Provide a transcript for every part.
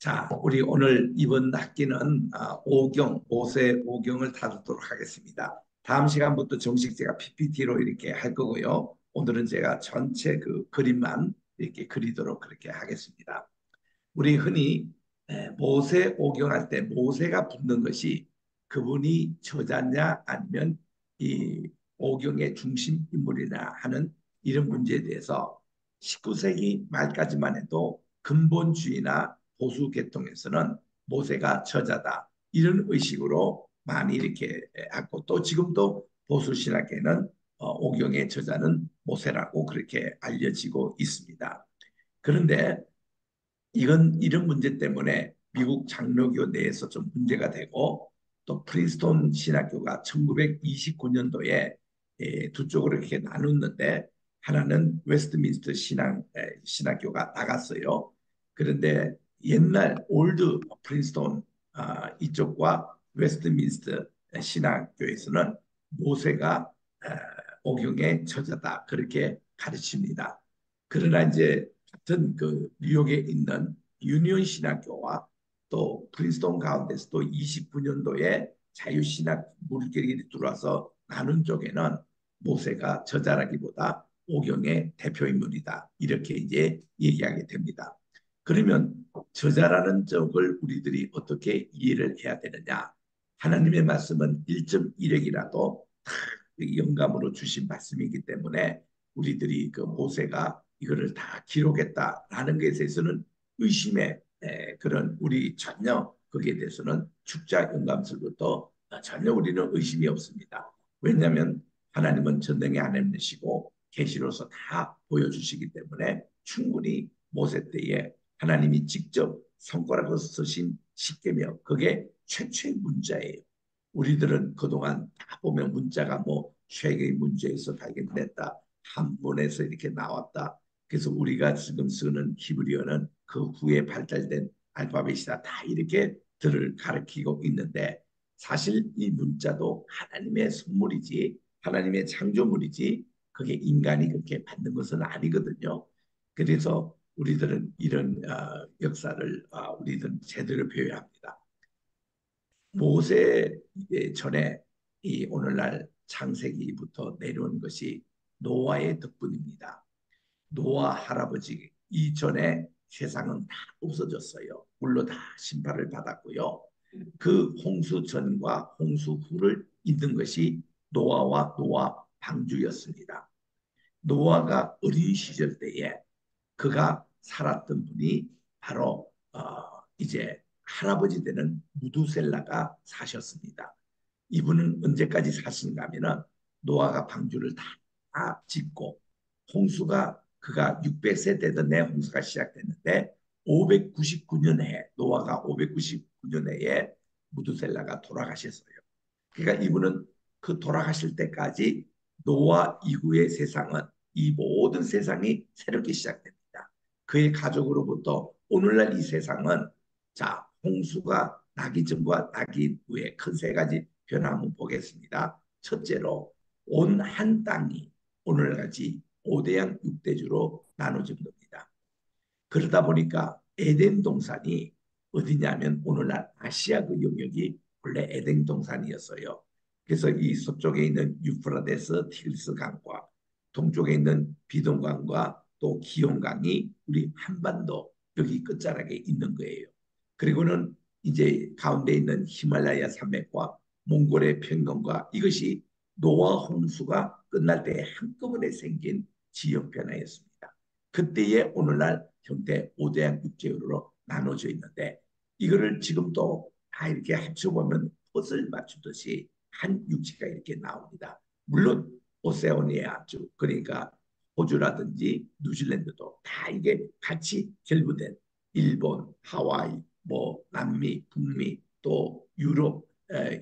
자, 우리 오늘 이번 학기는 오경, 모세 오경을 다루도록 하겠습니다. 다음 시간부터 정식 제가 PPT로 이렇게 할 거고요. 오늘은 제가 전체 그 그림만 이렇게 그리도록 그렇게 하겠습니다. 우리 흔히 모세 오경할 때 모세가 붙는 것이 그분이 저자냐 아니면 이 오경의 중심 인물이냐 하는 이런 문제에 대해서 19세기 말까지만 해도 근본주의나 보수 계통에서는 모세가 저자다 이런 의식으로 많이 이렇게 하고 또 지금도 보수 신학계는 오경의 저자는 모세라고 그렇게 알려지고 있습니다. 그런데 이건 이런 문제 때문에 미국 장로교 내에서 좀 문제가 되고 또 프린스톤 신학교가 1929년도에 두 쪽으로 이렇게 나눴는데 하나는 웨스트민스터 신학교가 나갔어요. 그런데 옛날 올드 프린스톤 이쪽과 웨스트민스터 신학교에서는 모세가 오경의 저자다 그렇게 가르칩니다. 그러나 이제 같은 그 뉴욕에 있는 유니온 신학교와 또 프린스톤 가운데서도 29년도에 자유신학 물결이 들어와서 나눈 쪽에는 모세가 저자라기보다 오경의 대표인물이다. 이렇게 이제 얘기하게 됩니다. 그러면 저자라는 쪽을 우리들이 어떻게 이해를 해야 되느냐? 하나님의 말씀은 1.1핵이라도 영감으로 주신 말씀이기 때문에 우리들이 그 모세가 이거를 다 기록했다라는 것에 대해서는 의심의 그런 우리 전혀 거기에 대해서는 축자 영감설부터 전혀 우리는 의심이 없습니다. 왜냐하면 하나님은 전능의 하나님이시고 계시로서 다 보여주시기 때문에 충분히 모세 때에 하나님이 직접 손가락으로 쓰신 십계명 그게 최초의 문자예요. 우리들은 그동안 다 보면 문자가 뭐 쉐개의 문제에서 발견됐다. 한문에서 이렇게 나왔다. 그래서 우리가 지금 쓰는 히브리어는 그 후에 발달된 알파벳이다. 다 이렇게 들을 가르치고 있는데 사실 이 문자도 하나님의 선물이지 하나님의 창조물이지 그게 인간이 그렇게 만든 것은 아니거든요. 그래서 우리들은 이런 역사를 우리들은 제대로 배워야 합니다. 모세 전에 이 오늘날 창세기부터 내려온 것이 노아의 덕분입니다. 노아 할아버지 이전에 세상은 다 없어졌어요. 물로 다 심판을 받았고요. 그 홍수 전과 홍수 후를 잇는 것이 노아와 노아 방주였습니다. 노아가 어린 시절 때에 그가 살았던 분이 바로 이제 할아버지 되는 무두셀라가 사셨습니다. 이분은 언제까지 사신가 하면은 노아가 방주를 다 짓고 홍수가 그가 600세 되던 해 홍수가 시작됐는데 599년에 노아가 599년에 무두셀라가 돌아가셨어요. 그러니까 이분은 그 돌아가실 때까지 노아 이후의 세상은 이 모든 세상이 새롭게 시작됩니다. 그의 가족으로부터 오늘날 이 세상은 자 홍수가 나기 전과 나기 후에 큰 세 가지 변화 한번 보겠습니다. 첫째로 온 한 땅이 오늘같이 5대양 6대주로 나눠진 겁니다. 그러다 보니까 에덴 동산이 어디냐면 오늘날 아시아 그 영역이 원래 에덴 동산이었어요. 그래서 이 서쪽에 있는 유프라데스 티그리스 강과 동쪽에 있는 비동강과 또 기용강이 우리 한반도 여기 끝자락에 있는 거예요. 그리고는 이제 가운데 있는 히말라야 산맥과 몽골의 평원과 이것이 노아 홍수가 끝날 때 한꺼번에 생긴 지역 변화였습니다. 그때의 오늘날 형태 5대양 육지으로 나눠져 있는데 이거를 지금도 다 이렇게 합쳐보면 퍼즐 맞추듯이 한 육지가 이렇게 나옵니다. 물론 오세오니아주 그러니까 호주라든지 뉴질랜드도 다 이게 같이 결부된 일본, 하와이, 뭐 남미, 북미 또 유럽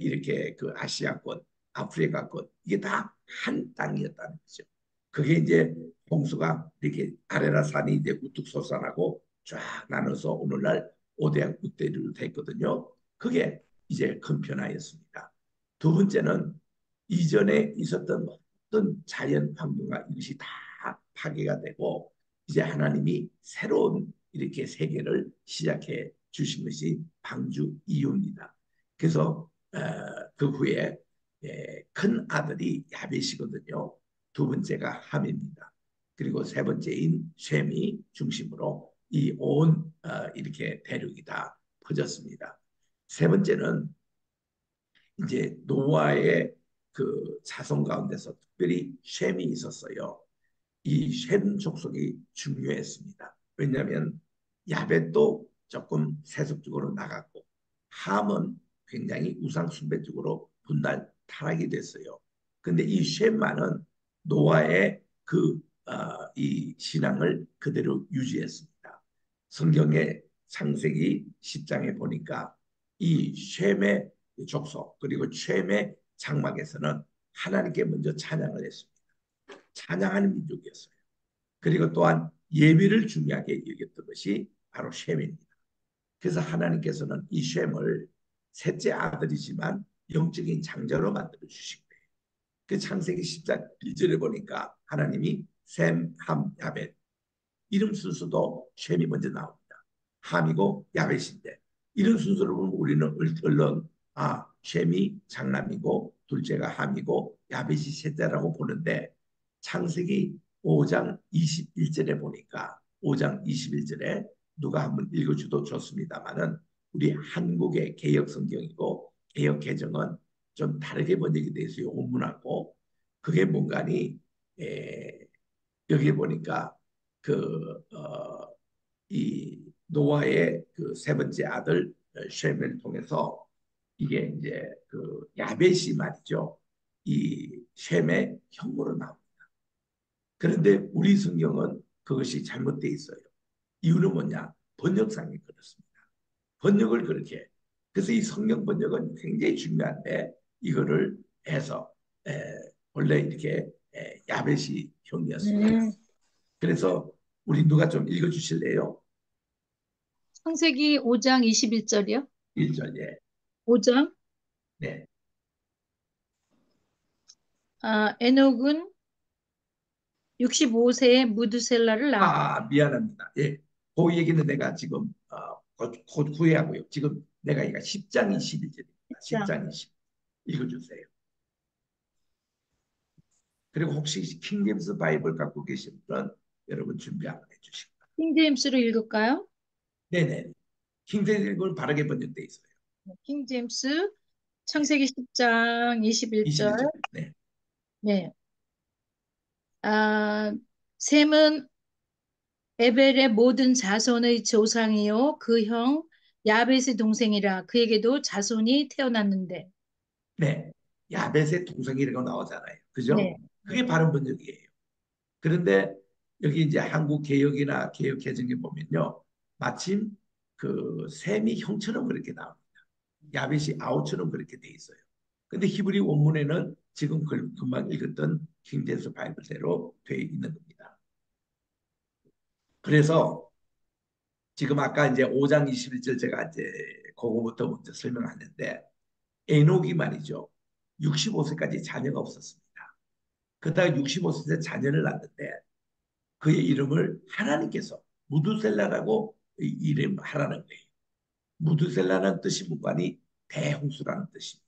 이렇게 그 아시아권, 아프리카권 이게 다 한 땅이었다는 거죠. 그게 이제 홍수가 이렇게 아레라산이 이제 우뚝 솟아나고 쫙 나눠서 오늘날 5대양 6대류로 됐거든요. 그게 이제 큰 변화였습니다. 두 번째는 이전에 있었던 모든 자연 환경과 이것이 다 파괴가 되고 이제 하나님이 새로운 이렇게 세계를 시작해 주신 것이 방주 이유입니다. 그래서 그 후에 큰 아들이 야벳이거든요. 두 번째가 함입니다. 그리고 세 번째인 셈이 중심으로 이 온 이렇게 대륙이 다 퍼졌습니다. 세 번째는 이제 노아의 그 자손 가운데서 특별히 셈이 있었어요. 이 셈 족속이 중요했습니다. 왜냐하면 야벳도 조금 세속적으로 나갔고 함은 굉장히 우상 숭배 쪽으로 분단 타락이 됐어요. 근데 이 셈만은 노아의 이 신앙을 그대로 유지했습니다. 성경의 창세기 10장에 보니까 이 셈의 족속 그리고 셈의 장막에서는 하나님께 먼저 찬양을 했습니다. 찬양하는 민족이었어요. 그리고 또한 예배를 중요하게 여겼던 것이 바로 셈입니다. 그래서 하나님께서는 이 셈을 셋째 아들이지만 영적인 장자로 만들어 주신 거예요. 그 창세기 10장 1절에 보니까 하나님이 셈, 함, 야벳 이름 순서도 셈이 먼저 나옵니다. 함이고 야벳인데 이런 순서로 보면 우리는 얼른 셈이 장남이고 둘째가 함이고 야벳이 셋째라고 보는데 창세기 5장 21절에 보니까 5장 21절에 누가 한번 읽어주도 좋습니다만은 우리 한국의 개역 성경이고 개역 개정은 좀 다르게 번역이 되어 있어요. 원문하고 그게 뭔가니 여기 보니까 그 이 노아의 그 세 번째 아들 셈을 통해서 이게 이제 그 야벳이 말이죠. 이 셈의 형으로 나옵니다. 그런데 우리 성경은 그것이 잘못되어 있어요. 이유는 뭐냐? 번역상이 그렇습니다. 번역을 그렇게. 그래서 이 성경 번역은 굉장히 중요한데 이거를 해서 원래 이렇게 야벳이 형이었습니다. 음, 그래서 우리 누가 좀 읽어주실래요? 창세기 5장 21절이요? 1절에. 5장. 네. 에녹은 65세에 무드셀라를 낳았다. 미안합니다. 예. 그 얘기는 내가 지금 곧 후회하고요. 지금 내가 이거 10장 21절입니다. 10장. 10장 20. 읽어주세요. 그리고 혹시 킹제임스 바이블 갖고 계신 분은 여러분 준비 한번 해주시고. 킹제임스로 읽을까요? 네네. 킹제임스는 바르게 번역돼 있어요. 킹제임스 네. 창세기 10장 21절. 21절. 네. 네. 아, 셈은 에벨의 모든 자손의 조상이요 그 형 야벳의 동생이라 그에게도 자손이 태어났는데. 네. 야벳의 동생이라고 나오잖아요. 그죠? 네. 그게 네. 바른 번역이에요. 그런데 여기 이제 한국 개혁이나 개혁 개정에 보면요. 마침 그 셈이 형처럼 그렇게 나옵니다. 야벳이 아우처럼 그렇게 돼 있어요. 근데 히브리 원문에는 지금 금방 읽었던 킹제스 바이블대로 돼 있는 겁니다. 그래서 지금 아까 이제 5장 21절 제가 이제 그거부터 먼저 설명하는데 에녹이 말이죠. 65세까지 자녀가 없었습니다. 그러다가 65세 자녀를 낳는데 그의 이름을 하나님께서 무두셀라라고 이름하라는 거예요. 무두셀라라는 뜻이 무관이 대홍수라는 뜻입니다.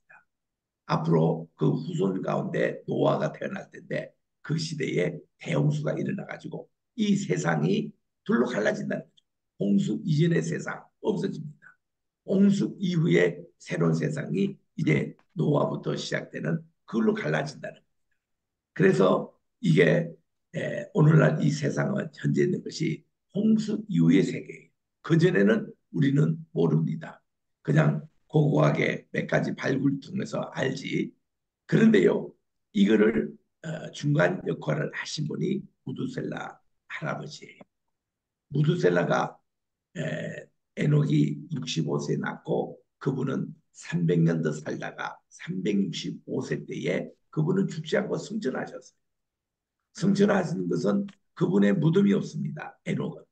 앞으로 그 후손 가운데 노아가 태어날 텐데 그 시대에 대홍수가 일어나가지고 이 세상이 둘로 갈라진다는 거죠. 홍수 이전의 세상 없어집니다. 홍수 이후에 새로운 세상이 이제 노아부터 시작되는 그걸로 갈라진다는 거예요. 그래서 이게 오늘날 이 세상은 현재 있는 것이 홍수 이후의 세계예요. 그전에는 우리는 모릅니다. 그냥 고고하게 몇 가지 발굴 통해서 알지. 그런데요, 이거를 중간 역할을 하신 분이 무두셀라 할아버지예요. 무두셀라가 에녹이 65세 낳고 그분은 300년 더 살다가 365세 때에 그분은 죽지 않고 승천하셨어요. 승천하시는 것은 그분의 무덤이 없습니다. 에녹은.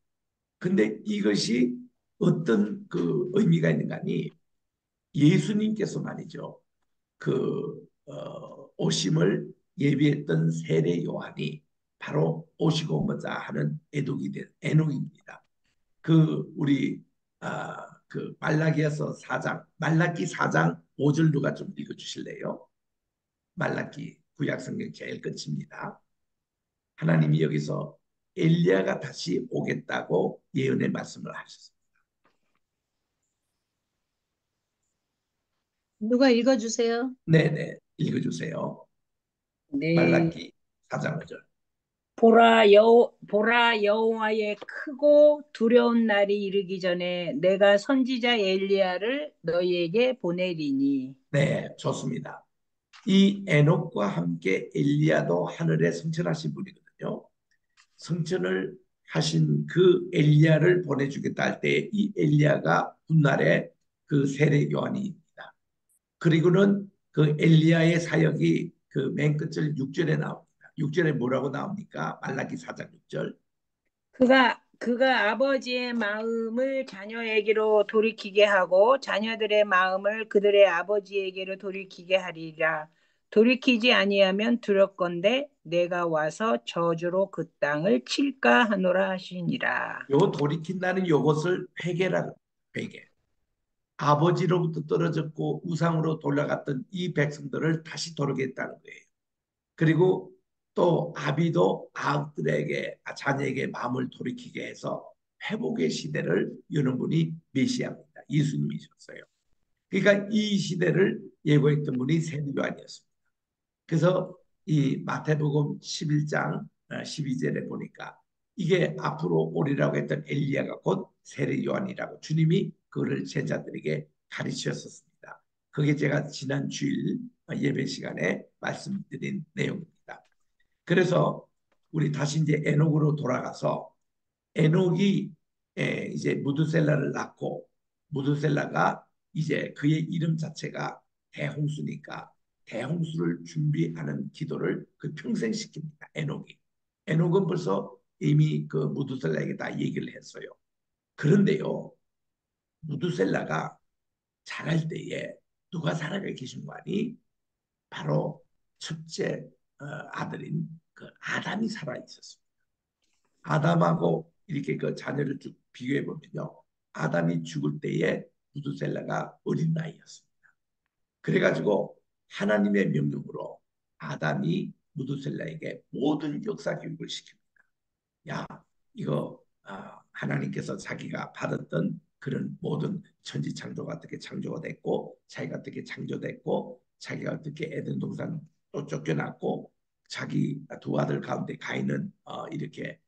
근데 이것이 어떤 그 의미가 있는가니 예수님께서 말이죠. 오심을 예비했던 세례 요한이 바로 오시고 보자 하는 에녹이 된 에녹입니다. 그 우리 그 말라기에서 4장, 말라기 4장 5절 누가 좀 읽어주실래요? 말라기 구약 성경 제일 끝입니다. 하나님이 여기서 엘리야가 다시 오겠다고 예언의 말씀을 하셨습니다. 누가 읽어주세요. 네네, 읽어주세요. 네. 말라기 4장 5절. 보라 여호와의 크고 두려운 날이 이르기 전에 내가 선지자 엘리야를 너희에게 보내리니. 네, 좋습니다. 이 에녹과 함께 엘리야도 하늘에 승천하신 분이거든요. 승천을 하신 그 엘리야를 보내주겠다 할 때 이 엘리야가 훗날에 그 세례 요한이입니다. 그리고는 그 엘리야의 사역이 그 맨 끝절 6절에 나옵니다. 6절에 뭐라고 나옵니까? 말라기 4장 6절. 그가 아버지의 마음을 자녀에게로 돌이키게 하고 자녀들의 마음을 그들의 아버지에게로 돌이키게 하리라. 돌이키지 아니하면 두렵건대 내가 와서 저주로 그 땅을 칠까 하노라 하시니라. 요 돌이킨다는 요것을 회개라고 회개. 아버지로부터 떨어졌고 우상으로 돌아갔던 이 백성들을 다시 돌아겠다는 거예요. 그리고 또 아비도 아들에게 자녀에게 마음을 돌이키게 해서 회복의 시대를 여는 분이 메시아입니다. 예수님이셨어요. 그러니까 이 시대를 예고했던 분이 세례요한이었습니다. 그래서 이 마태복음 11장 12절에 보니까 이게 앞으로 오리라고 했던 엘리야가 곧 세례 요한이라고 주님이 그를 제자들에게 가르치셨습니다. 그게 제가 지난 주일 예배 시간에 말씀드린 내용입니다. 그래서 우리 다시 이제 에녹으로 돌아가서 에녹이 이제 무드셀라를 낳고 무드셀라가 이제 그의 이름 자체가 대홍수니까 대홍수를 준비하는 기도를 그 평생 시킵니다. 에녹이. 에녹은 벌써 이미 그 무드셀라에게 다 얘기를 했어요. 그런데요, 무드셀라가 자랄 때에 누가 살아가 계신 거 아니? 바로 첫째 아들인 그 아담이 살아 있었습니다. 아담하고 이렇게 그 자녀를 쭉 비교해 보면요. 아담이 죽을 때에 무두셀라가 어린 나이였습니다. 그래가지고 하나님의 명령으로 아담이 무두셀라에게 모든 역사 교육을 시킵니다. 야, 이거 하나님께서 자기가 받았던 그런 모든 천지 창조가 어떻게 창조가 됐고 자기가 어떻게 창조됐고 자기가 어떻게 에덴 동산 또 쫓겨났고 자기 두 아들 가운데 가인은 이렇게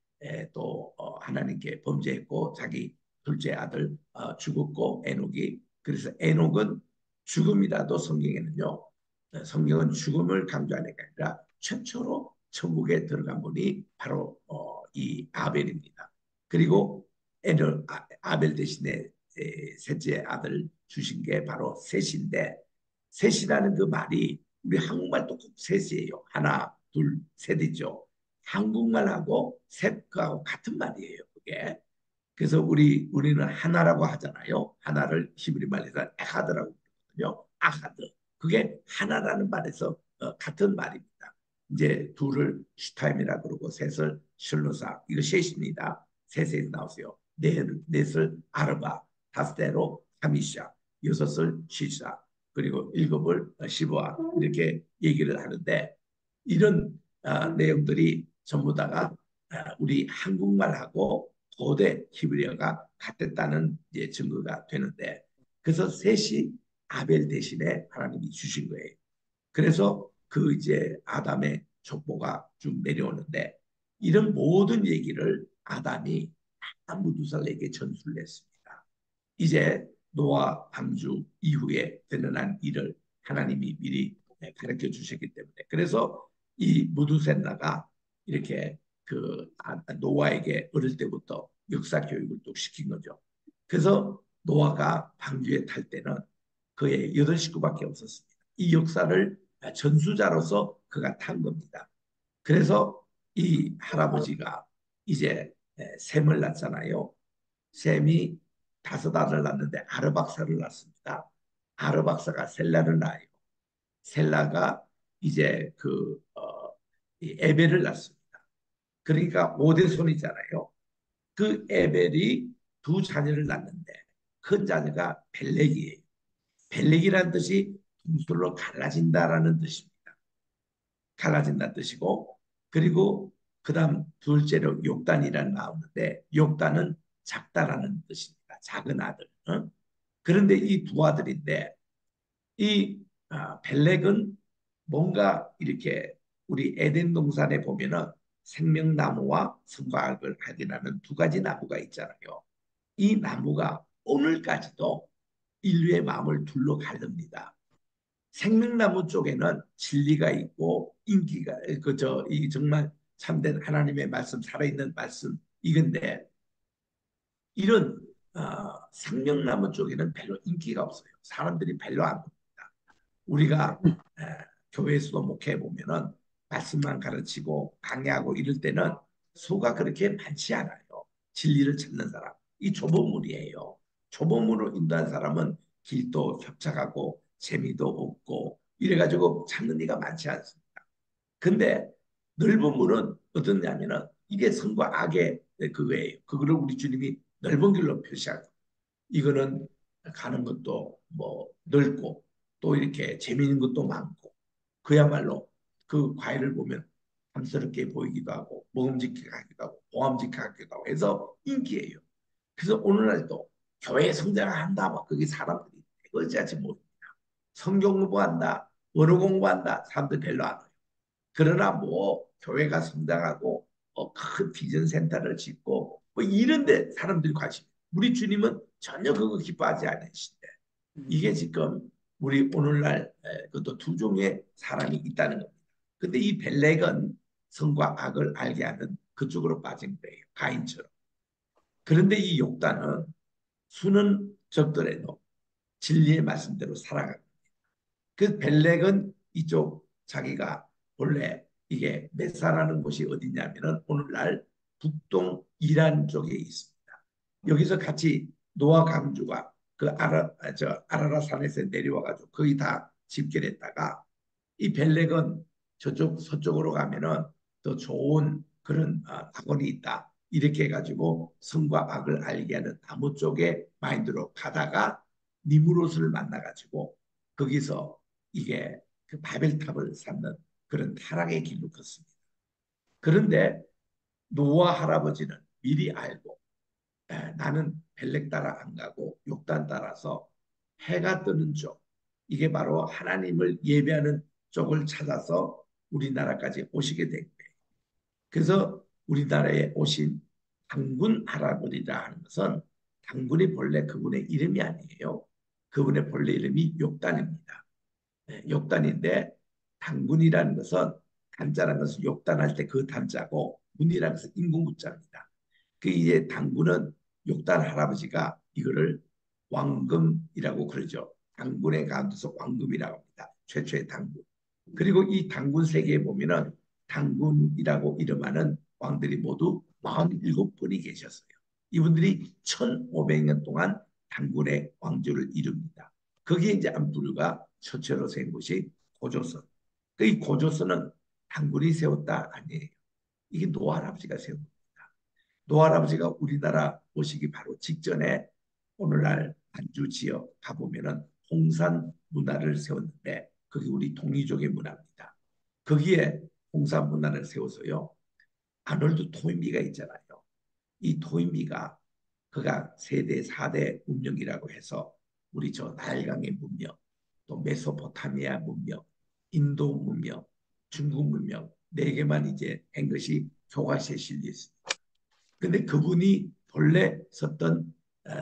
또 하나님께 범죄했고 자기 둘째 아들 죽었고 에녹이 그래서 에녹은 죽음이라도 성경에는요 성경은 죽음을 강조하는 게 아니라 최초로 천국에 들어간 분이 바로 이 아벨입니다. 그리고 아벨 대신에 셋째 아들 주신 게 바로 셋인데 셋이라는 그 말이 우리 한국말도 꼭 셋이에요. 하나, 둘, 셋이죠. 한국말하고 셋하고 같은 말이에요. 그게. 그래서 우리는 하나라고 하잖아요. 하나를 히브리 말에서 에하드라고 부르거든요. 아하드. 그게 하나라는 말에서 같은 말입니다. 이제 둘을 슈타임이라 그러고 셋을 실로사 이거 셋입니다. 셋에 나오세요. 넷을 아르바, 다섯대로 하미샤, 여섯을 시사, 그리고 일곱을 시보아 이렇게 얘기를 하는데 이런 내용들이 전부 다가 우리 한국말하고 고대 히브리어가 같았다는 증거가 되는데 그래서 셋이 아벨 대신에 하나님이 주신 거예요. 그래서 그 이제 아담의 족보가 쭉 내려오는데 이런 모든 얘기를 아담이 다 무두살에게 전수를 했습니다. 이제 노아 방주 이후에 드러난 일을 하나님이 미리 가르쳐 주셨기 때문에 그래서 이 무두셀라가 이렇게 그 노아에게 어릴 때부터 역사 교육을 또 시킨 거죠. 그래서 노아가 방주에 탈 때는 그의 여덟 식구밖에 없었습니다. 이 역사를 전수자로서 그가 탄 겁니다. 그래서 이 할아버지가 이제 셈을 낳잖아요. 셈이 다섯 아들을 낳는데 아르박사를 낳습니다. 아르박사가 셀라를 낳아요. 셀라가 이제 이 에벨을 낳습니다. 그러니까 오대 손이잖아요. 그 에벨이 두 자녀를 낳는데 큰 자녀가 벨렉이에요. 벨렉이라는 뜻이 동솔로 갈라진다라는 뜻입니다. 갈라진다는 뜻이고, 그리고 그다음 둘째로 욕단이라는 나오는데, 욕단은 작다라는 뜻입니다. 작은 아들. 어? 그런데 이 두 아들인데, 이 벨렉은 뭔가 이렇게 우리 에덴 동산에 보면은 생명나무와 선과학을 확인하는 두 가지 나무가 있잖아요. 이 나무가 오늘까지도 인류의 마음을 둘러 가릅니다. 생명나무 쪽에는 진리가 있고 인기가 그저 이 정말 참된 하나님의 말씀 살아있는 말씀 이건데 이런 생명나무 쪽에는 별로 인기가 없어요. 사람들이 별로 안 봅니다. 우리가 에, 교회에서도 목회해 보면은 말씀만 가르치고 강의하고 이럴 때는 수가 그렇게 많지 않아요. 진리를 찾는 사람. 이 좁은 물이에요. 좁은 물로 인도한 사람은 길도 협착하고 재미도 없고 이래가지고 찾는 이가 많지 않습니다. 근데 넓은 물은 어떻냐면은 이게 선과 악의 그거예요. 그거를 우리 주님이 넓은 길로 표시하고 이거는 가는 것도 뭐 넓고 또 이렇게 재미있는 것도 많고 그야말로 그 과일을 보면 탐스럽게 보이기도 하고 먹음직하게 하기도 하고 보암직하게 하기도 하고 해서 인기예요. 그래서 오늘날도 교회 성장한다 막 그게 사람들이 어찌하지 못합니다. 성경 공부한다 원어 공부한다 사람들 별로 안 와요. 그러나 뭐 교회가 성장하고 큰 비전 센터를 짓고 뭐 이런데 사람들이 관심. 우리 주님은 전혀 그거 기뻐하지 않으신데 이게 지금 우리 오늘날 그것도 두 종의 사람이 있다는 겁니다. 근데 이 벨렉은 선과 악을 알게 하는 그쪽으로 빠진 거예요. 가인처럼. 그런데 이 욕단은 수는 적더라도 진리의 말씀대로 살아가고 그 벨렉은 이쪽 자기가 본래 이게 메사라는 곳이 어디냐면은 오늘날 북동 이란 쪽에 있습니다. 여기서 같이 노아 강주가 그 아라라산에서 내려와가지고 거의 다 집결했다가 이 벨렉은 저쪽 서쪽으로 가면은 더 좋은 그런 학원이 있다. 이렇게 해가지고 선과 악을 알게 하는 나무 쪽에 마인드로 가다가 니무롯을 만나가지고 거기서 이게 그 바벨탑을 쌓는 그런 타락의 길로 걷습니다. 그런데 노아 할아버지는 미리 알고 나는 벨렉 따라 안 가고 욕단 따라서 해가 뜨는 쪽 이게 바로 하나님을 예배하는 쪽을 찾아서 우리나라까지 오시게 된 거예요. 그래서 우리나라에 오신 당군 할아버지라 하는 것은 당군이 본래 그분의 이름이 아니에요. 그분의 본래 이름이 욕단입니다. 욕단인데 당군이라는 것은 단자라는 것은 욕단할 때 그 단자고 군이라는 것은 인공구자입니다. 그 이제 당군은 욕단 할아버지가 이거를 왕금이라고 그러죠. 당군의 가운데서 왕금이라고 합니다. 최초의 당군. 그리고 이 당군 세계에 보면은 당군이라고 이름하는 왕들이 모두 47분이 계셨어요. 이분들이 1500년 동안 당군의 왕조를 이룹니다. 거기에 이제 안부류가 첫째로 세운 곳이 고조선. 그 고조선은 당군이 세웠다 아니에요. 이게 노아 할아버지가 세운 겁니다. 노아 할아버지가 우리나라 오시기 바로 직전에 오늘날 안주 지역 가보면은 홍산 문화를 세웠는데 그게 우리 동이족의 문화입니다. 거기에 홍산 문화를 세워서요. 아놀드 토인비가 있잖아요. 이 토인비가 그가 세대 4대 문명이라고 해서 우리 저 나일강의 문명, 또 메소포타미아 문명, 인도 문명, 중국 문명 네 개만 이제 한 것이 교과서에 실려 있습니다. 근데 그분이 본래 썼던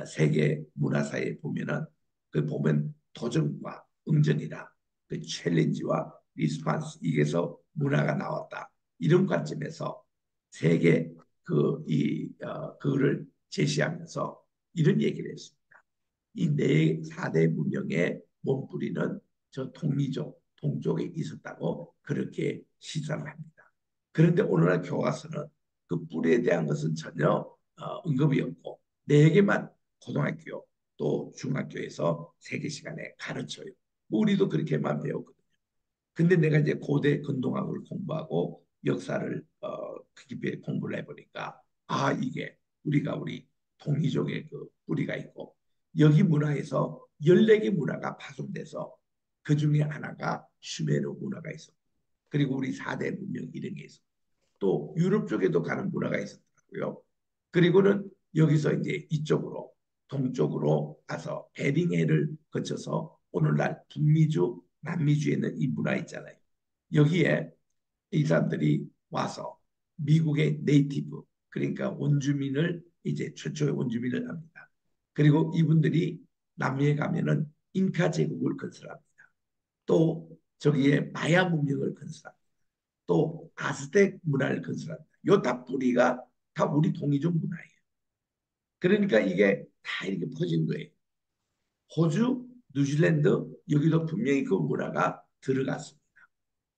세계 문화사에 보면은 그 보면 도전과 응전이라 그 챌린지와 리스판스 이게서 문화가 나왔다 이런 관점에서 세계 그거를 제시하면서 이런 얘기를 했습니다. 이 네 4대 문명의 몸뿌리는 저 동미족, 동족에 있었다고 그렇게 시사를 합니다. 그런데 오늘날 교과서는 그 뿌리에 대한 것은 전혀 언급이 없고 네 개만 고등학교 또 중학교에서 세계 시간에 가르쳐요. 우리도 그렇게만 배웠거든요. 근데 내가 이제 고대 근동학을 공부하고 역사를 깊이 공부를 해보니까 이게 우리 동이족의 그 뿌리가 있고 여기 문화에서 14개 문화가 파손돼서 그 중에 하나가 슈메르 문화가 있었고, 그리고 우리 4대 문명 이런 게 있었고, 또 유럽 쪽에도 가는 문화가 있었더라고요. 그리고는 여기서 이제 이쪽으로 동쪽으로 가서 베링해를 거쳐서 오늘날 북미주, 남미주에 있는 이 문화 있잖아요. 여기에 이 사람들이 와서 미국의 네이티브, 그러니까 원주민을 이제 최초의 원주민을 합니다. 그리고 이분들이 남미에 가면은 잉카 제국을 건설합니다. 또 저기에 마야 문명을 건설합니다. 또 아스텍 문화를 건설합니다. 요 다 뿌리가 다 우리 동이족 문화예요. 그러니까 이게 다 이렇게 퍼진 거예요. 호주, 뉴질랜드 여기도 분명히 그 문화가 들어갔습니다.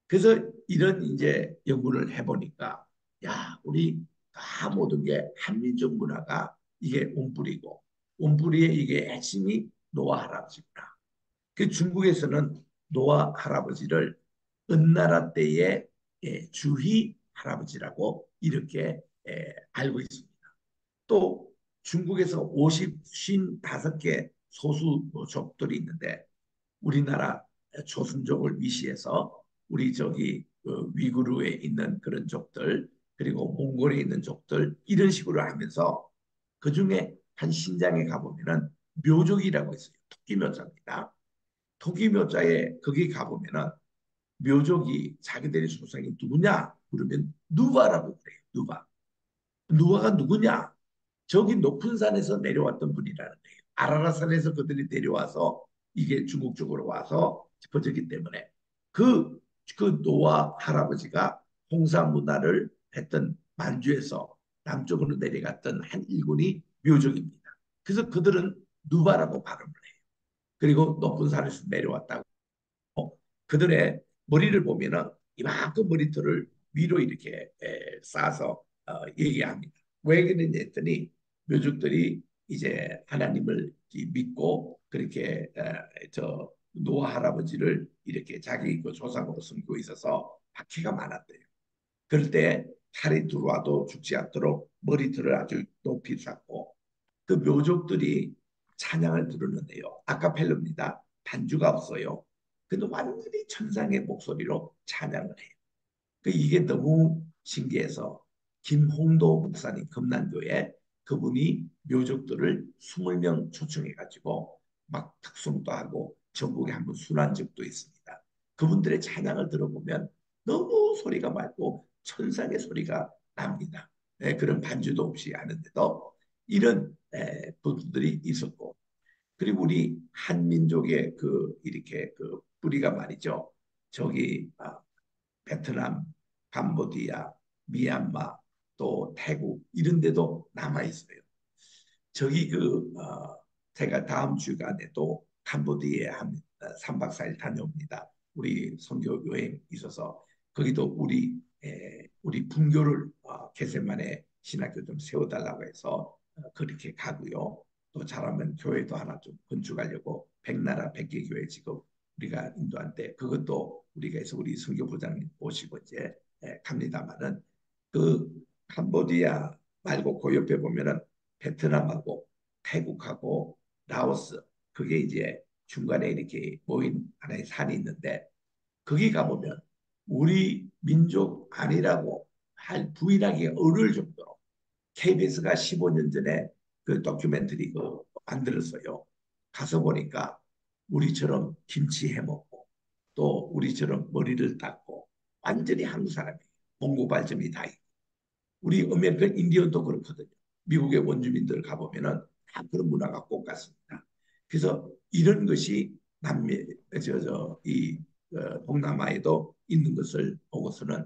그래서 이런 이제 연구를 해보니까 야, 우리 다 모든 게 한민족 문화가 이게 온뿌리고 온뿌리의 이게 핵심이 노아 할아버지구나. 그 중국에서는 노아 할아버지를 은나라 때의 주희 할아버지라고 이렇게 알고 있습니다. 또 중국에서 55개 소수족들이 있는데 우리나라 조선족을 위시해서 우리 저기 위구르에 있는 그런 족들 그리고 몽골에 있는 족들 이런 식으로 하면서 그중에 한 신장에 가보면은 묘족이라고 있어요. 토끼묘자입니다. 토끼묘자에 거기 가보면은 묘족이 자기들의 조상이 누구냐 그러면 누바라고 그래요. 누바. 누바가 누구냐? 저기 높은 산에서 내려왔던 분이라는 거예요. 아라라산에서 그들이 내려와서 이게 중국 쪽으로 와서 짚어졌기 때문에 그, 그 노아 할아버지가 홍사 문화를 했던 만주에서 남쪽으로 내려갔던 한 일군이 묘족입니다. 그래서 그들은 누바라고 발음을 해요. 그리고 높은 산에서 내려왔다고. 그들의 머리를 보면은 이만큼 머리털을 위로 이렇게 쌓아서 얘기합니다. 왜 그러냐 했더니 묘족들이 이제 하나님을 믿고 그렇게 저 노아 할아버지를 이렇게 자기 그 조상으로 섬기고 있어서 박해가 많았대요. 그럴 때 칼이 들어와도 죽지 않도록 머리털을 아주 높이 쌓고 그 묘족들이 찬양을 부르는데요. 아카펠라입니다. 반주가 없어요. 근데 완전히 천상의 목소리로 찬양을 해요. 그 이게 너무 신기해서 김홍도 목사님 금난교에 그분이 묘족들을 20명 초청해가지고 막 특송도 하고 전국에 한번 순환 적도 있습니다. 그분들의 찬양을 들어보면 너무 소리가 맑고 천상의 소리가 납니다. 네, 그런 반주도 없이 하는데도 이런 부분들이 있었고 그리고 우리 한민족의 그 이렇게 그 뿌리가 말이죠. 저기 베트남, 캄보디아, 미얀마, 또 태국 이런 데도 남아 있어요. 저기 제가 다음 주간에도 캄보디아에 한 3박 4일 다녀옵니다. 우리 선교 여행 있어서 거기도 우리 분교를 개세만에 신학교 좀 세워달라고 해서 그렇게 가고요. 또 잘하면 교회도 하나 좀 건축하려고 백나라 백개 교회 지금 우리가 인도한테 그것도 우리가 해서 우리 선교부장님 모시고 이제 갑니다마는 그 캄보디아 말고 그 옆에 보면은 베트남하고 태국하고 라오스 그게 이제 중간에 이렇게 모인 하나의 산이 있는데 거기 가보면 우리 민족 아니라고 할 부인하기 어려울 정도로 KBS가 15년 전에 그 다큐멘터리 그 만들었어요. 가서 보니까 우리처럼 김치 해먹고 또 우리처럼 머리를 닦고 완전히 한국 사람이에요. 봉고 발점이 다 있고 우리 아메리칸 인디언도 그렇거든요. 미국의 원주민들 가보면은 다 그런 문화가 꼭 같습니다. 그래서 이런 것이 남미, 이 동남아에도 있는 것을 보고서는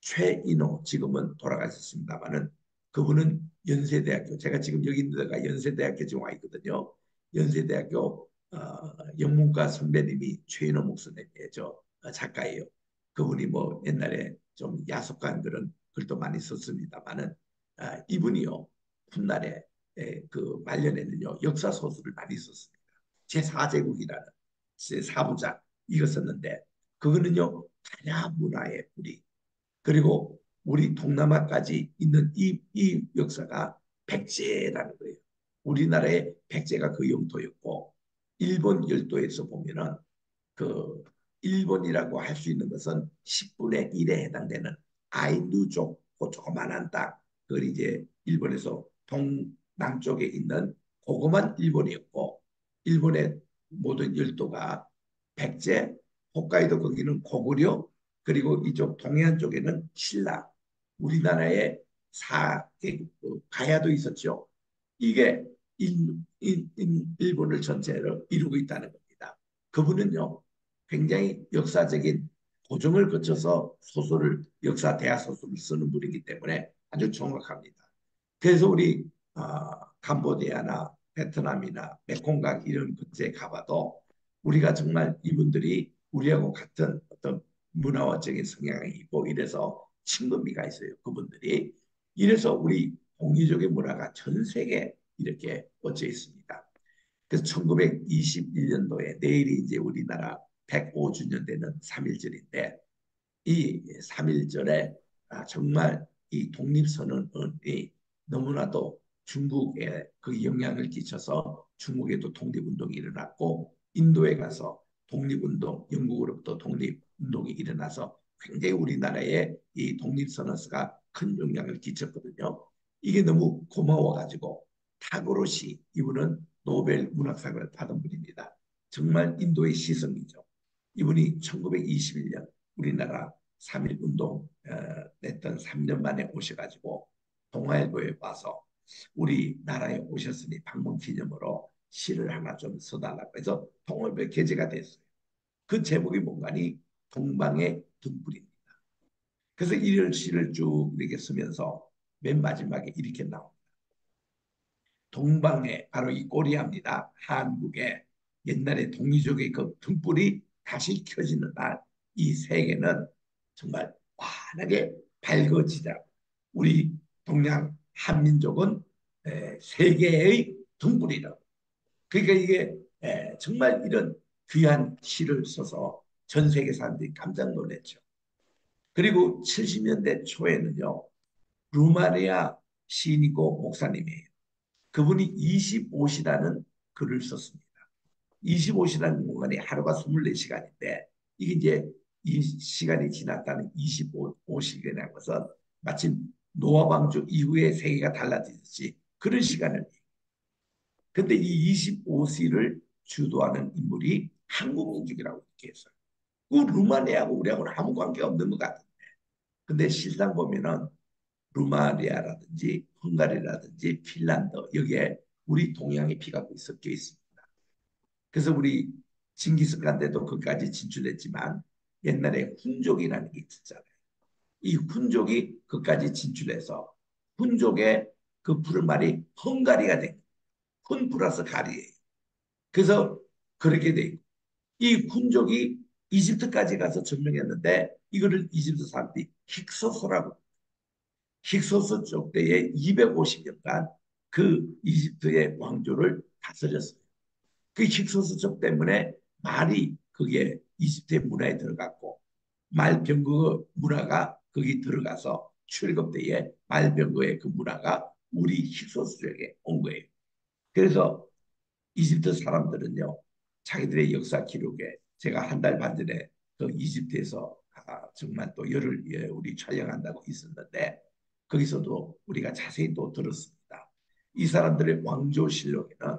최인호 지금은 돌아가셨습니다만은 그분은 연세대학교 제가 지금 여기 있는 데가 연세대학교 지금 와 있거든요. 연세대학교 영문과 선배님이 최인호 목사님이에요. 저 작가예요. 그분이 뭐 옛날에 좀 야속한 그런 글도 많이 썼습니다만은 이분이요 훗날에 그 말년에는요 역사 소설을 많이 썼습니다. 제4제국이라는 제4부작 이거 썼는데 그거는요 다양한 문화의 뿌리 그리고 우리 동남아까지 있는 이 역사가 백제라는 거예요. 우리나라의 백제가 그 영토였고 일본 열도에서 보면은 그 일본이라고 할 수 있는 것은 10분의 1에 해당되는 아인두족 그 조그만한 땅, 그걸 이제 일본에서 동남쪽에 있는 그것만 일본이었고 일본의 모든 열도가 백제, 홋카이도 거기는 고구려, 그리고 이쪽 동해안 쪽에는 신라, 우리나라의 가야도 있었죠. 이게 일본을 전체를 이루고 있다는 겁니다. 그분은요, 굉장히 역사적인 고정을 거쳐서 역사 대하 소설을 쓰는 분이기 때문에 아주 정확합니다. 그래서 우리 캄보디아나 베트남이나 메콩강 이런 곳에 가봐도 우리가 정말 이분들이 우리하고 같은 어떤 문화적인 성향이 있고 이래서 친근미가 있어요. 그분들이. 이래서 우리 동이족의 문화가 전 세계에 이렇게 뻗쳐 있습니다. 그래서 1921년도에 내일이 이제 우리나라 105주년 되는 3.1절인데 이 3.1절에 정말 이 독립선언이 너무나도 중국에 그 영향을 끼쳐서 중국에도 독립운동이 일어났고 인도에 가서 독립운동, 영국으로부터 독립운동이 일어나서 굉장히 우리나라에 이 독립선언서가 큰 영향을 끼쳤거든요. 이게 너무 고마워가지고 타고로시 이분은 노벨 문학상을 받은 분입니다. 정말 인도의 시성이죠. 이분이 1921년 우리나라 3.1 운동 냈던 3년 만에 오셔가지고 동아일보에 와서 우리나라에 오셨으니 방문 기념으로 시를 하나 좀 써달라고 해서 동아일보에 게재가 됐어요. 그 제목이 뭔가니 동방의 등불입니다. 그래서 이 시를 쭉 이렇게 쓰면서 맨 마지막에 이렇게 나옵니다. 동방에 바로 이 꼬리합니다. 한국에 옛날에 동이족의 그 등불이 다시 켜지는 날, 이 세계는 정말 환하게 밝아지자. 우리 동양 한민족은 세계의 등불이다. 그러니까 이게 정말 이런 귀한 시를 써서 전 세계 사람들이 깜짝 놀랐죠. 그리고 70년대 초에는요, 루마니아 시인이고 목사님이에요. 그분이 25시라는 글을 썼습니다. 25시라는 공간이 하루가 24시간인데 이게 이제 이 시간이 지났다는 25시간이라는 것은 마침 노아 방주 이후에 세계가 달라지듯이 그런 시간을. 근데 이 25시를 주도하는 인물이 한국 민족이라고 얘기했어요. 그 루마니아하고 우리하고는 아무 관계 없는 것 같은데. 근데 실상 보면은 루마니아라든지 헝가리라든지 핀란드 여기에 우리 동양의 피가 섞여 있습니다. 그래서 우리 징기스칸 때도 거기까지 진출했지만 옛날에 훈족이라는 게 있었잖아요. 이 훈족이 거기까지 진출해서 훈족의 그 부르말이 헝가리가 된 거예요. 훈 플러스 가리예요. 그래서 그렇게 돼 있고 이 훈족이 이집트까지 가서 점령했는데 이거를 이집트 사람들이 힉소스라고 힉소스 쪽 때에 250년간 그 이집트의 왕조를 다스렸어요. 그 힉소스족 때문에 말이 그게 이집트의 문화에 들어갔고 말병거 문화가 거기 들어가서 출애굽 때에 말병거의 그 문화가 우리 힉소스족에 온 거예요. 그래서 이집트 사람들은요 자기들의 역사 기록에 제가 한 달 반 전에 그 이집트에서 정말 또 열흘 우리 촬영한다고 있었는데 거기서도 우리가 자세히 또 들었습니다. 이 사람들의 왕조실록에는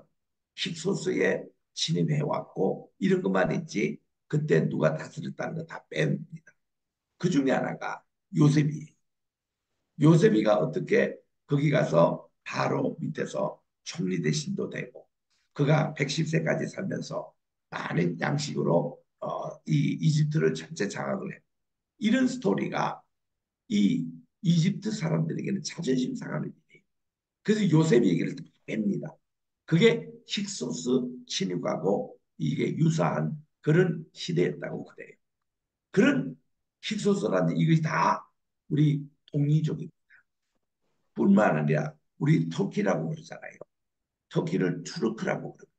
힉소스에 침입해 왔고 이런 것만 있지 그때 누가 다스렸다는 거 다 뺍니다. 그 중에 하나가 요셉이에요. 요셉이가 어떻게 거기 가서 바로 밑에서 총리 대신도 되고 그가 110세까지 살면서 많은 양식으로 이 이집트를 전체 장악을 해. 이런 스토리가 이 이집트 사람들에게는 자존심 상하는 일이에요. 그래서 요셉 얘기를 다 뺍니다. 그게 힉소스 침입하고 이게 유사한 그런 시대였다고 그래요. 그런 힉소스라는 이것이 다 우리 동이족입니다. 뿐만 아니라 우리 터키라고 그러잖아요. 터키를 투르크라고 그럽니다.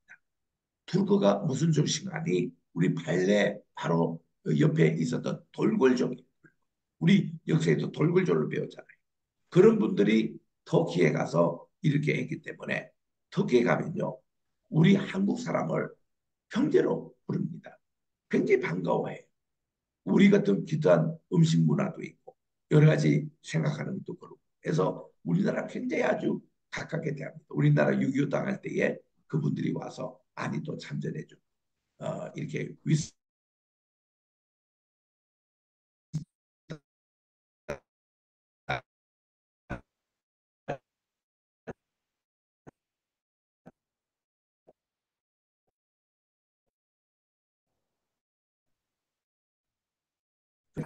투르크가 무슨 정신가니 우리 발레 바로 옆에 있었던 돌골족이에요. 우리 역사에도 돌골족을 배웠잖아요. 그런 분들이 터키에 가서 이렇게 했기 때문에 터키에 가면요, 우리 한국 사람을 형제로 부릅니다. 굉장히 반가워해요. 우리 같은 기도한 음식 문화도 있고 여러 가지 생각하는 것도 그렇고 그래서 우리나라 굉장히 아주 가깝게 대합니다. 우리나라 6.25 당할 때에 그분들이 와서 많이 또 참전해주고 이렇게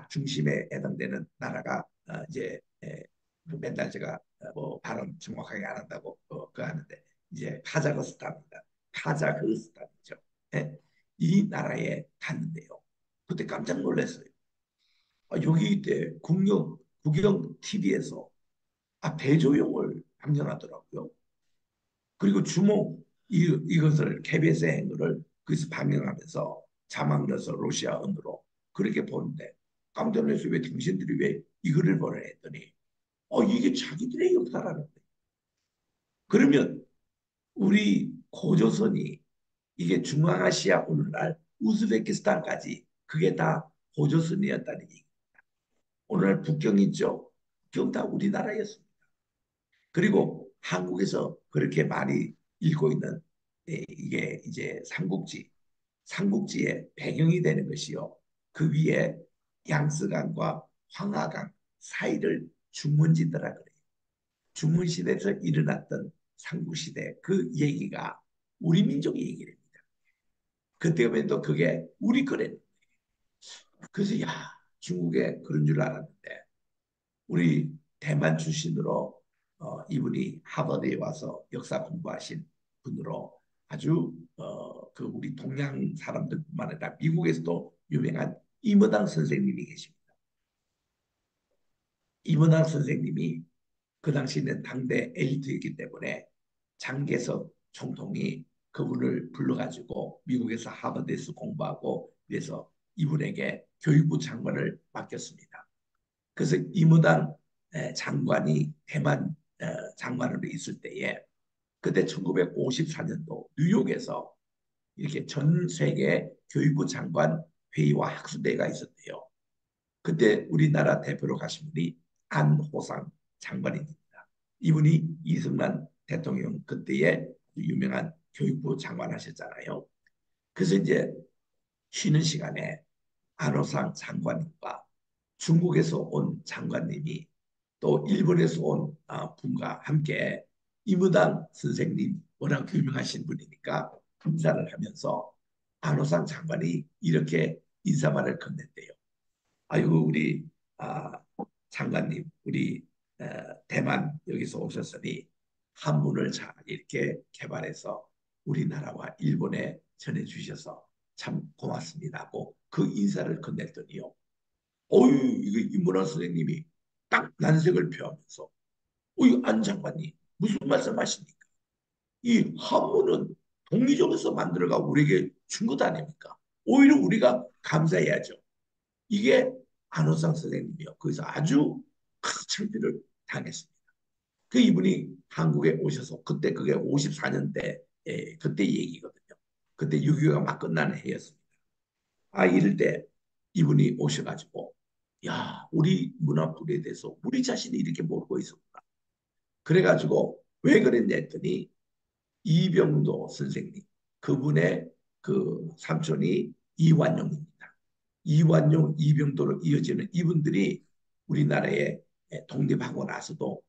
중심에 해당되는 나라가 이제 맨날 제가 뭐 발음 정확하게 안 한다고 그 하는데 이제 카자흐스탄입니다. 카자흐스탄이죠. 예. 이 나라에 갔는데요. 그때 깜짝 놀랐어요. 여기 때 국영 TV에서 배조용을 방영하더라고요. 그리고 이것을 KBS 행을 그래서 방영하면서 자막 넣어서 러시아어로 그렇게 보는데 깜짝 놀라서 왜 당신들이 왜 이거를 보내 했더니 이게 자기들의 역사라는 거예요. 그러면 우리 고조선이 이게 중앙아시아 오늘날 우즈베키스탄까지 그게 다 고조선이었다는 얘기. 오늘날 북경 있죠. 북경 다 우리나라였습니다. 그리고 한국에서 그렇게 많이 읽고 있는 이게 이제 삼국지의 배경이 되는 것이요. 그 위에 양스강과 황하강 사이를 중문지대라 그래요. 중문시대에서 일어났던 삼국시대 그 얘기가 우리 민족의 얘기입니다. 그때 보면 또 그게 우리 거래는. 그래서 중국에 그런 줄 알았는데 우리 대만 출신으로 이분이 하버드에 와서 역사 공부하신 분으로 아주 그 우리 동양 사람들뿐만 아니라 미국에서도 유명한 이머당 선생님이 계십니다. 이머당 선생님이 그 당시에는 당대 엘리트이기 때문에 장개석 총통이 그분을 불러가지고 미국에서 하버드에서 공부하고 그래서 이분에게 교육부 장관을 맡겼습니다. 그래서 이무당 장관이 대만 장관으로 있을 때에 그때 1954년도 뉴욕에서 이렇게 전 세계 교육부 장관 회의와 학술대회가 있었대요. 그때 우리나라 대표로 가신 분이 안호상 장관입니다. 이분이 이승만 대통령 그때의 유명한 교육부 장관 하셨잖아요. 그래서 이제 쉬는 시간에 안호상 장관님과 중국에서 온 장관님이 또 일본에서 온 분과 함께 이무당 선생님 워낙 유명하신 분이니까 인사를 하면서 안호상 장관이 이렇게 인사말을 건넸대요. 아이고 우리 아, 장관님 우리 대만 여기서 오셨으니 한문을 잘 이렇게 개발해서 우리나라와 일본에 전해주셔서 참 고맙습니다고 그 인사를 건넸더니요. 어유 이거 인문학 선생님이 딱 난색을 표하면서 어유 안 장관님 무슨 말씀하십니까? 이 한문은 동리족에서 만들어가 우리에게 준 것 아닙니까? 오히려 우리가 감사해야죠. 이게 안호상 선생님이요. 거기서 아주 큰 창피를 당했습니다. 그 이분이 한국에 오셔서 그때 그게 54년대 그때 얘기거든요. 그때 6.25가 막 끝나는 해였습니다. 이럴 때 이분이 오셔가지고 우리 문화 뿌리에 대해서 우리 자신이 이렇게 모르고 있었구나. 그래가지고 왜 그랬냐 했더니 이병도 선생님 그분의 그 삼촌이 이완용입니다. 이완용, 이병도로 이어지는 이분들이 우리나라에 독립하고 나서도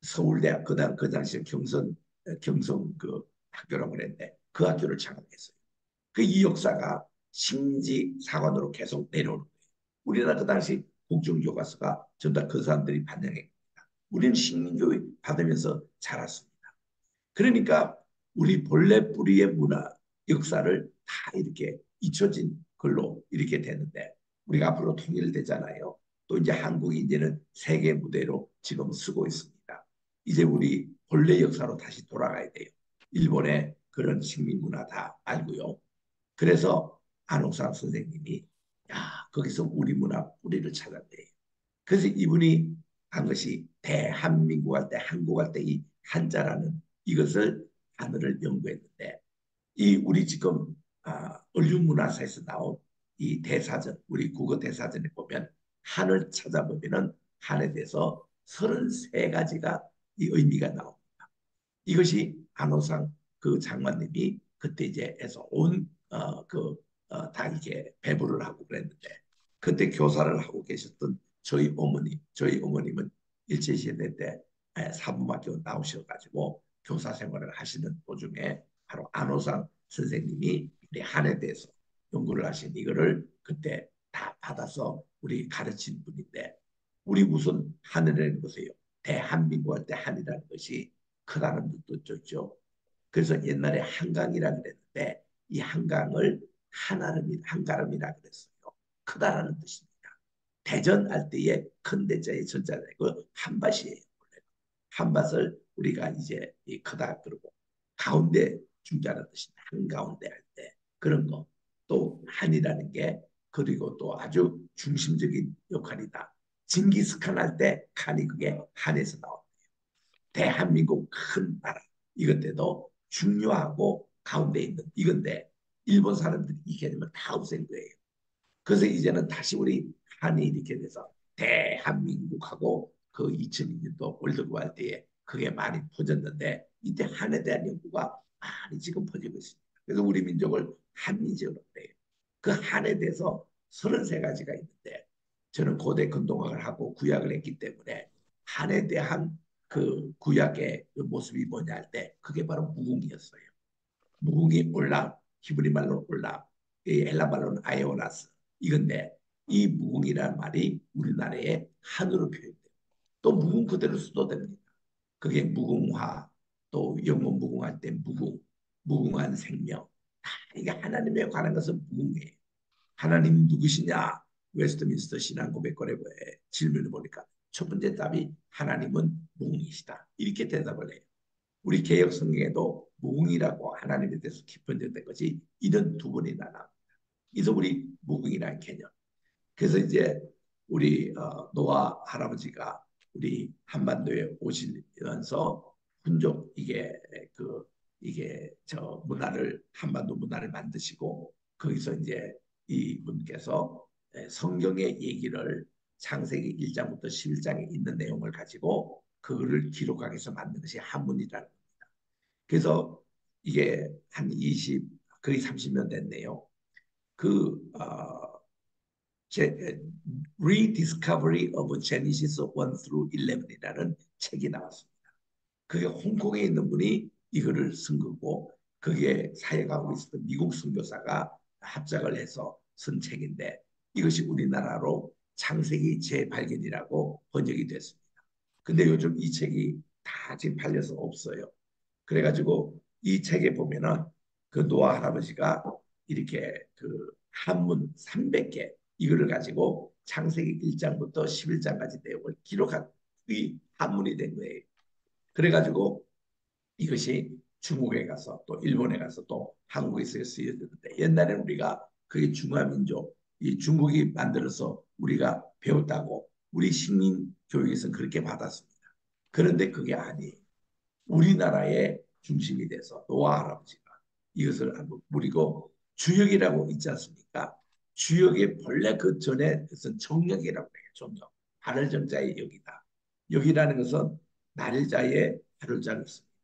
서울대학 그 당시에 경성 그 학교라고 그랬는데 그 학교를 창업했어요. 그 이 역사가 심지사관으로 계속 내려오는 거예요. 우리나라 그 당시 국정교과서가 전부 다 그 사람들이 반영했습니다. 우리는 식민교육 받으면서 자랐습니다. 그러니까 우리 본래 뿌리의 문화, 역사를 다 이렇게 잊혀진 걸로 이렇게 되는데 우리가 앞으로 통일되잖아요. 또 이제 한국이 이제는 세계 무대로 지금 쓰고 있습니다. 이제 우리 본래 역사로 다시 돌아가야 돼요. 일본의 그런 식민 문화 다 알고요. 그래서 안옥상 선생님이 거기서 우리 문화 뿌리를 찾았대요. 그래서 이분이 한 것이 대한민국 할 때 한국 할 때 이 한자라는 이것을 하늘을 연구했는데 이 우리 지금 언류문화사에서 나온 이 대사전, 우리 국어 대사전에 보면 한을 찾아보면은 한에 대해서 33가지가 이 의미가 나옵니다. 이것이 안호상 그 장관님이 그때 이제 해서 다 이게 배부를 하고 그랬는데 그때 교사를 하고 계셨던 저희 어머님은 일제시대 때 사범학교 나오셔가지고 교사 생활을 하시는 도중에 바로 안호상 선생님이 한에 대해서 연구를 하신 이거를 그때 다 받아서 우리 가르친 분인데 우리 우선 한이라는 것이요. 대한민국 할 때 한이라는 것이 크다는 뜻도 있죠. 그래서 옛날에 한강이라 그랬는데 이 한강을 한가름이라 그랬어요. 크다라는 뜻입니다. 대전할 때의 큰 대자의 전자가 한밭이에요. 한밭을 우리가 이제 크다 그러고 가운데 중자라는 뜻이 한가운데 할 때 그런 거. 또 한이라는 게 그리고 또 아주 중심적인 역할이다. 징기스칸 할 때 칸이 그게 한에서 나옵니다. 대한민국 큰 나라 이것 때도 중요하고 가운데 있는 이건데 일본 사람들이 이 개념을 다 없앤 거예요. 그래서 이제는 다시 우리 한이 이렇게 돼서 대한민국하고 그 2002년도 월드컵 할 때에 그게 많이 퍼졌는데 이때 한에 대한 연구가 많이 지금 퍼지고 있습니다. 그래서 우리 민족을 한민족으로 해요. 그 한에 대해서 33가지가 있는데 저는 고대 근동학을 하고 구약을 했기 때문에 한에 대한 그 구약의 그 모습이 뭐냐 할 때 그게 바로 무궁이었어요. 무궁이 올라 히브리 말로는 올라 이 헬라 말로는 아이오라스 이건데 이 무궁이라는 말이 우리나라의 한으로 표현돼요. 또 무궁 그대로 써도 됩니다. 그게 무궁화 또 영원 무궁할 때 무궁한 생명 이게 하나님에 관한 것은 무궁이에요. 하나님 누구시냐? 웨스트민스터 신앙 고백거래에 질문을 보니까 첫 번째 답이 하나님은 무궁이시다. 이렇게 대답을 해요. 우리 개혁 성경에도 무궁이라고 하나님에 대해서 깊어졌던 것이 이런 두 번이나 나옵니다. 그래서 우리 무궁이라는 개념. 그래서 이제 우리 노아 할아버지가 우리 한반도에 오시면서 훈족 이게 저 문화를 한반도 문화를 만드시고 거기서 이제 이분께서 성경의 얘기를 창세기 1장부터 11장에 있는 내용을 가지고 그거를 기록하기 위해서 만든 것이 한문이라는 겁니다. 그래서 이게 한 20, 거의 30년 됐네요. 그 Rediscovery of Genesis 1 through 11이라는 책이 나왔습니다. 그게 홍콩에 있는 분이 이거를 쓴 거고 그게 사역하고 있었던 미국 선교사가 합작을 해서 쓴 책인데 이것이 우리나라로 창세기 재발견이라고 번역이 됐습니다. 근데 요즘 이 책이 다 지금 팔려서 없어요. 그래가지고 이 책에 보면은 그 노아 할아버지가 이렇게 그 한문 300개 이거를 가지고 창세기 1장부터 11장까지 내용을 기록한 이 한문이 된 거예요. 그래가지고 이것이 중국에 가서 또 일본에 가서 또 한국에서 쓰여졌는데 옛날에는 우리가 그게 중화민족 이 중국이 만들어서 우리가 배웠다고 우리 식민 교육에서 그렇게 받았습니다. 그런데 그게 아니에요. 우리나라의 중심이 돼서 노아 할아버지가 이것을 한번 부리고 주역이라고 있지 않습니까? 주역이 본래 그 전에 그것은 정역이라고 해요. 정역. 하늘 정자의 역이다. 역이라는 것은 날자의 하늘 자를 씁니다.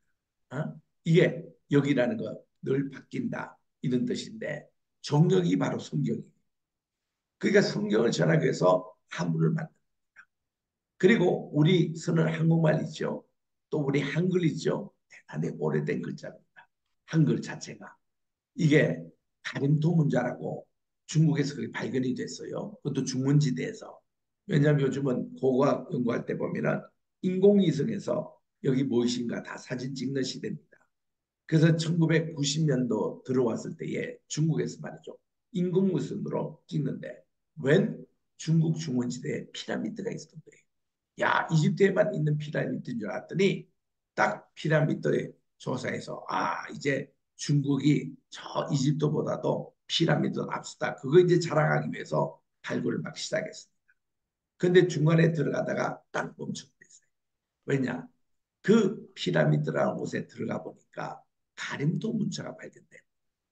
어? 이게 역이라는 거 늘 바뀐다 이런 뜻인데 정역이 바로 성경이에요. 그러니까 성경을 전하기 위해서 한문을 만듭니다. 그리고 우리 쓰는 한국말 있죠. 또 우리 한글 있죠. 대단히 오래된 글자입니다. 한글 자체가. 이게 가림토 문자라고 중국에서 그게 발견이 됐어요. 그것도 중원지대에서. 왜냐하면 요즘은 고고학 연구할 때 보면은 인공위성에서 여기 무엇인가 다 사진 찍는 시대입니다. 그래서 1990년도 들어왔을 때에 중국에서 말이죠. 인공위성으로 찍는데 웬 중국 중원지대에 피라미드가 있었던 거예요. 야, 이집트에만 있는 피라미드인 줄 알았더니 딱 피라미드의 조사에서 이제 중국이 저 이집트보다도 피라미드 앞서다. 그거 이제 자랑하기 위해서 발굴을 막 시작했습니다. 근데 중간에 들어가다가 딱 멈추고 있어요. 왜냐? 그 피라미드라는 곳에 들어가 보니까 가림도 문자가 발견돼요.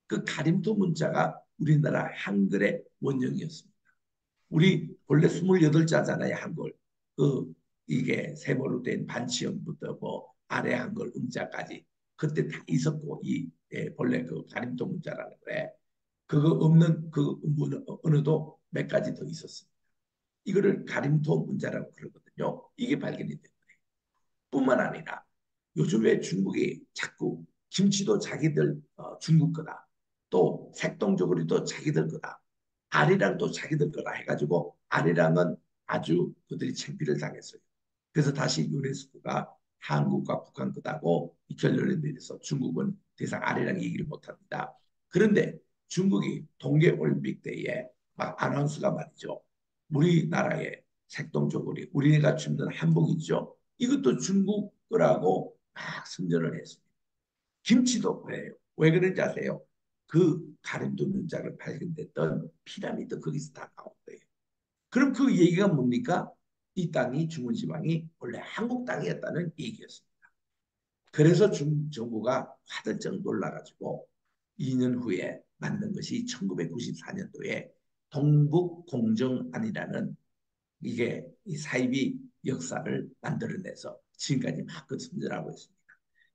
그 가림도 문자가 우리나라 한글의 원형이었습니다. 우리 원래 28자잖아요, 한글. 그 이게 세모로 된 반치형부터 뭐 아래 한글 음자까지 그때 다 있었고 이 본래 그 가림도 문자라는 거에 그거 없는 그 언어도 몇 가지 더 있었습니다. 이거를 가림도 문자라고 그러거든요. 이게 발견이 된 거예요. 뿐만 아니라 요즘에 중국이 자꾸 김치도 자기들 중국 거다. 또 색동저고리도 자기들 거다. 아리랑도 자기들 거다 해가지고 아리랑은 아주 그들이 창피를 당했어요. 그래서 다시 유네스코가 한국과 북한 거다고 이 결론을 내려서 중국은 더 이상 아리랑 얘기를 못합니다. 그런데 중국이 동계올림픽 때에 막 아나운서가 말이죠. 우리나라의 색동저고리, 우리가 춤는 한복이죠. 이것도 중국 거라고 막 선전을 했습니다. 김치도 그래요. 왜 그런지 아세요? 그 가림도 문자를 발견됐던 피라미드 거기서 다 나온 거예요. 그럼 그 얘기가 뭡니까? 이 땅이 중원지방이 원래 한국 땅이었다는 얘기였습니다. 그래서 정부가 화들짝 놀라가지고 2년 후에 만든 것이 1994년도에 동북공정안이라는 이게 이 사이비 역사를 만들어내서 지금까지 막그 선전하고 있습니다.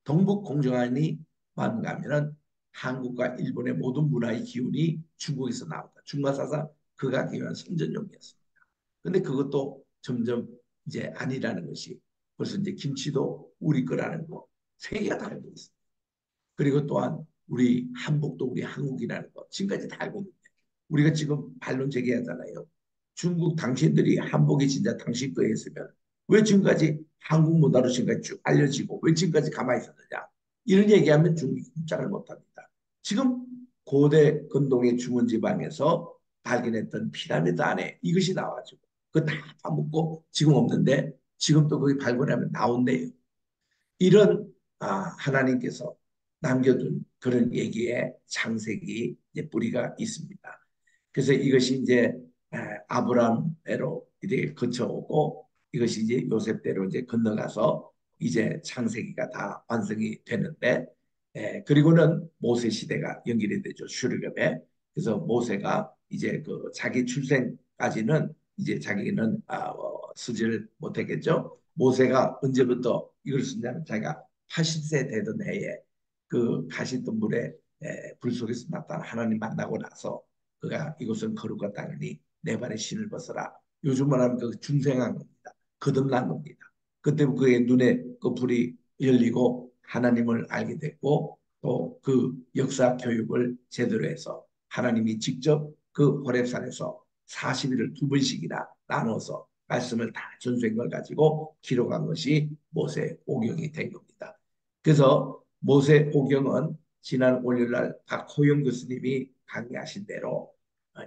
동북공정안이 뭔가 하면은 한국과 일본의 모든 문화의 기운이 중국에서 나온다. 중화사상 그가 기여한 선전용이었습니다. 근데 그것도 점점 이제 아니라는 것이 벌써 이제 김치도 우리 거라는 거 세계가 다 알고 있습니다. 그리고 또한 우리 한복도 우리 한국이라는 거 지금까지 다 알고 있는데 우리가 지금 반론 제기하잖아요. 중국 당신들이 한복이 진짜 당신 거에 있으면 왜 지금까지 한국 문화로 지금까지 쭉 알려지고 왜 지금까지 가만히 있었느냐. 이런 얘기하면 중국이 꼼짝을 못합니다. 지금 고대 근동의 중원지방에서 발견했던 피라미드 안에 이것이 나와가지고 그거 다 파묻고 지금 없는데 지금 또 거기 발견하면 나온대요. 이런 하나님께서 남겨둔 그런 얘기에 창세기 뿌리가 있습니다. 그래서 이것이 이제 아브라함대로 이렇게 거쳐오고 이것이 이제 요셉대로 이제 건너가서 이제 창세기가 다 완성이 되는데 그리고는 모세 시대가 연결이 되죠. 출애굽에. 그래서 모세가 이제 그 자기 출생까지는 이제 자기는 쓰지를 못했겠죠. 모세가 언제부터 이걸 쓰냐면 자기가 80세 되던 해에 그 가시덤불에 불 속에서 나타난 하나님 만나고 나서 그가 이곳은 거룩한 땅이니 내 발에 신을 벗어라. 요즘 말하면 그 중생한 겁니다. 거듭난 겁니다. 그때 그의 눈에 그 불이 열리고 하나님을 알게 됐고 또 그 역사 교육을 제대로 해서 하나님이 직접 그 호렙산에서 40일을 두 번씩이나 나눠서 말씀을 다 전수한 걸 가지고 기록한 것이 모세 오경이 된 겁니다. 그래서 모세 오경은 지난 월요일날 박호영 교수님이 강의하신 대로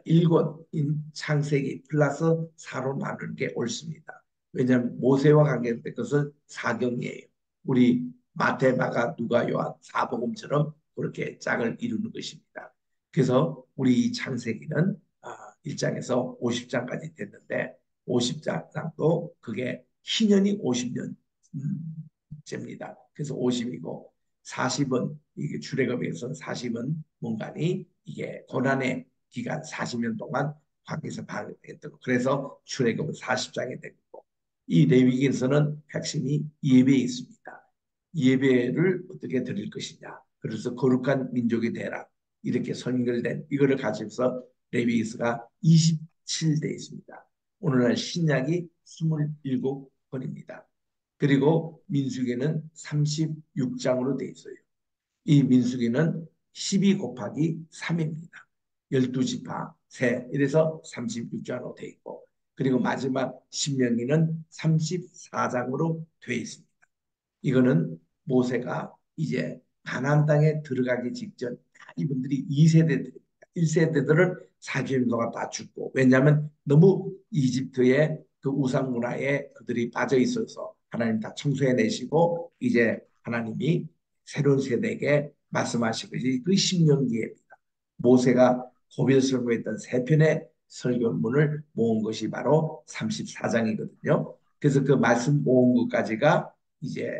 1권인 창세기 플러스 4로 나누는 게 옳습니다. 왜냐하면 모세와 관계된 것은 사경이에요. 우리 마태, 마가, 누가, 요한, 사복음처럼 그렇게 짝을 이루는 것입니다. 그래서 우리 창세기는 1장에서 50장까지 됐는데 50장도 그게 희년이 50년째입니다. 그래서 50이고 40은 이게 출애굽에서는 40은 뭔가니 이게 고난의 기간 40년 동안 밖에서 방했던 거. 그래서 출애굽은 40장이 되고 이 레위기에서는 핵심이 예배에 있습니다. 예배를 어떻게 드릴 것이냐. 그래서 거룩한 민족이 되라. 이렇게 선결된 이거를 가지고서 레위기서가 27대 있습니다. 오늘날 신약이 27권입니다. 그리고 민수기는 36장으로 돼 있어요. 이 민수기는 12 곱하기 3입니다. 12지파, 세, 이래서 36장으로 돼 있고 그리고 마지막 신명기는 34장으로 돼 있습니다. 이거는 모세가 이제 가나안 땅에 들어가기 직전 이분들이 2세대들입니다. 1세대들은 40년 동안 다 죽고 왜냐하면 너무 이집트의 그 우상 문화에 그들이 빠져 있어서 하나님 다 청소해내시고 이제 하나님이 새로운 세대에게 말씀하신 것이 그 신명기입니다. 모세가 고별설교했던 세 편의 설교문을 모은 것이 바로 34장이거든요. 그래서 그 말씀 모은 것까지가 이제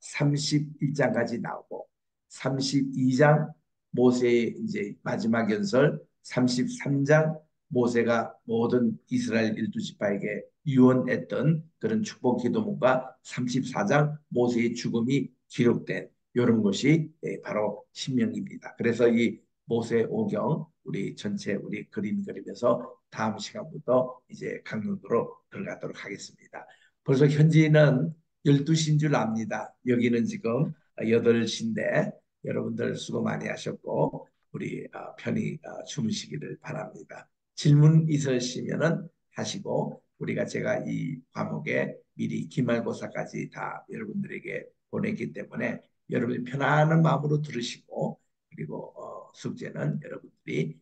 31장까지 나오고 32장 모세의 이제 마지막 연설, 33장 모세가 모든 이스라엘 일두 지파에게 유언했던 그런 축복 기도문과 34장 모세의 죽음이 기록된 이런 것이 바로 신명기입니다. 그래서 이 모세 오경 우리 전체 우리 그림 그리면서 다음 시간부터 이제 강론으로 들어가도록 하겠습니다. 벌써 현지는 12시인 줄 압니다. 여기는 지금 8시인데 여러분들 수고 많이 하셨고 우리 편히 주무시기를 바랍니다. 질문 있으시면은 하시고 우리가 제가 이 과목에 미리 기말고사까지 다 여러분들에게 보냈기 때문에 여러분이 편안한 마음으로 들으시고 그리고 숙제는 여러분들이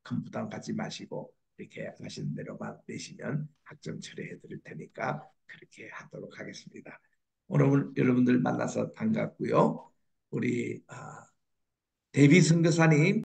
큰 부담 갖지 마시고 이렇게 하시는 대로만 내시면 학점 처리해 드릴 테니까 그렇게 하도록 하겠습니다. 오늘 여러분들 만나서 반갑고요. 우리 데비 선교사님